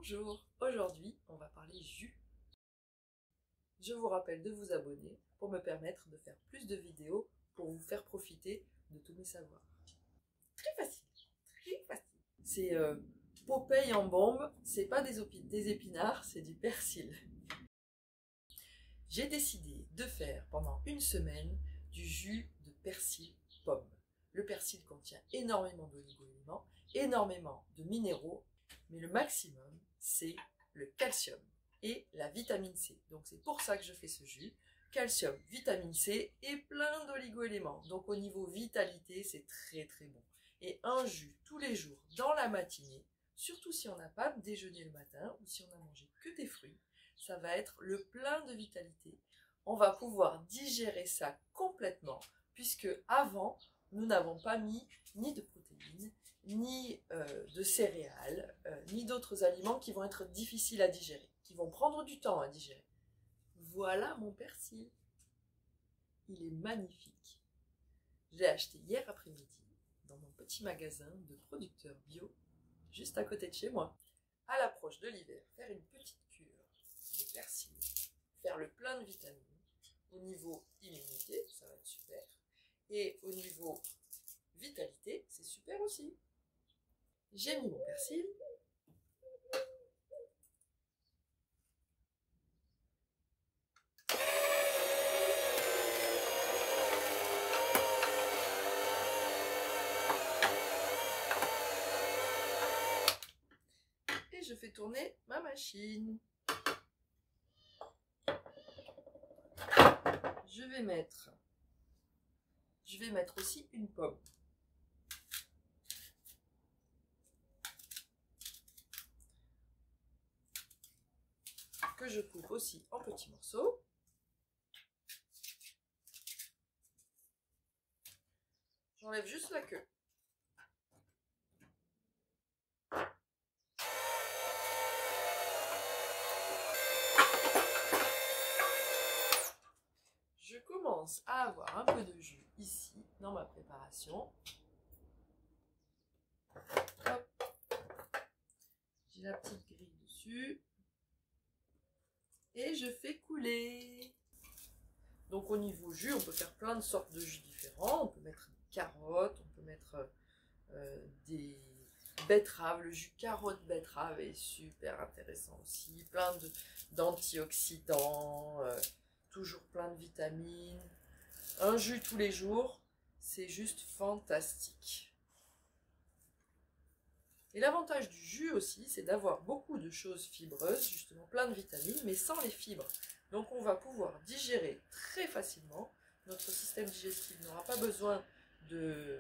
Bonjour, aujourd'hui on va parler jus. Je vous rappelle de vous abonner pour me permettre de faire plus de vidéos pour vous faire profiter de tous mes savoirs. Très facile, très facile. C'est Popeye en bombe, c'est pas des épinards, c'est du persil. J'ai décidé de faire pendant une semaine du jus de persil pomme. Le persil contient énormément d'oligo-éléments, énormément de minéraux, mais le maximum, c'est le calcium et la vitamine C. Donc c'est pour ça que je fais ce jus. Calcium, vitamine C et plein d'oligo-éléments. Donc au niveau vitalité, c'est très très bon. Et un jus tous les jours dans la matinée, surtout si on n'a pas déjeuné le matin ou si on a mangé que des fruits, ça va être le plein de vitalité. On va pouvoir digérer ça complètement, puisque avant, nous n'avons pas mis ni de protéines, ni de céréales, ni d'autres aliments qui vont être difficiles à digérer, qui vont prendre du temps à digérer. Voilà mon persil. Il est magnifique. Je l'ai acheté hier après-midi dans mon petit magasin de producteurs bio, juste à côté de chez moi. À l'approche de l'hiver, faire une petite cure de persil, faire le plein de vitamines. Au niveau immunité, ça va être super. Et au niveau vitalité, c'est super aussi. J'ai mis mon persil. Et je fais tourner ma machine. Je vais mettre aussi une pomme. Que je coupe aussi en petits morceaux. J'enlève juste la queue. Je commence à avoir un peu de jus ici dans ma préparation. Hop. J'ai la petite grille dessus. Et je fais couler. Donc au niveau jus, on peut faire plein de sortes de jus différents. On peut mettre des carottes, on peut mettre des betteraves. Le jus carotte betterave est super intéressant aussi. Plein d'antioxydants, toujours plein de vitamines. Un jus tous les jours, c'est juste fantastique. Et l'avantage du jus aussi, c'est d'avoir beaucoup de choses fibreuses, justement plein de vitamines, mais sans les fibres. Donc on va pouvoir digérer très facilement. Notre système digestif n'aura pas besoin de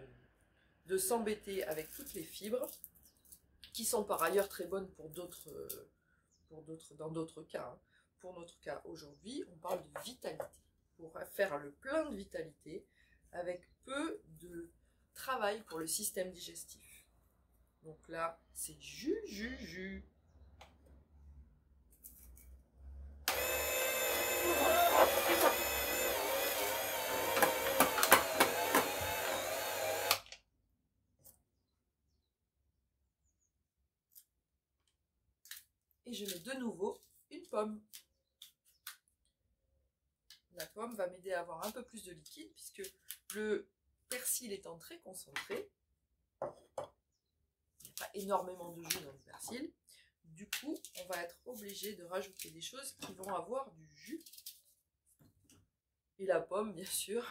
s'embêter avec toutes les fibres, qui sont par ailleurs très bonnes dans d'autres cas. Hein. Pour notre cas aujourd'hui, on parle de vitalité. Pour faire le plein de vitalité avec peu de travail pour le système digestif. Donc là, c'est jus. Et je mets de nouveau une pomme. La pomme va m'aider à avoir un peu plus de liquide puisque le persil étant très concentré, il n'y a pas énormément de jus dans le persil. Du coup, on va être obligé de rajouter des choses qui vont avoir du jus. Et la pomme, bien sûr,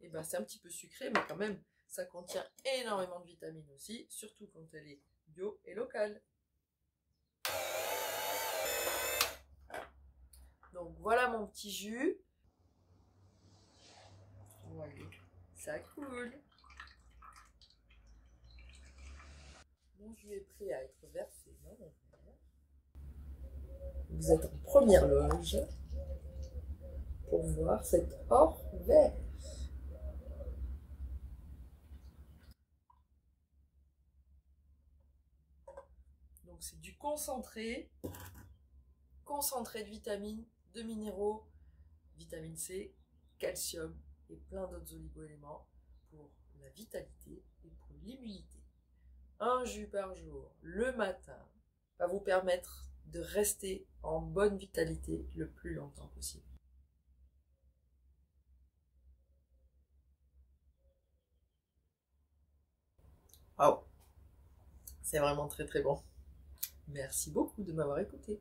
et ben, c'est un petit peu sucré, mais quand même, ça contient énormément de vitamines aussi, surtout quand elle est bio et locale. Donc voilà mon petit jus. Voilà, ça coule. Mon jus est prêt à être versé dans mon verre. Vous êtes en première loge pour voir cet or vert. Donc c'est du concentré de vitamines, de minéraux, vitamine C, calcium et plein d'autres oligo-éléments pour la vitalité et pour l'immunité. Un jus par jour le matin va vous permettre de rester en bonne vitalité le plus longtemps possible. Waouh, c'est vraiment très très bon. Merci beaucoup de m'avoir écouté.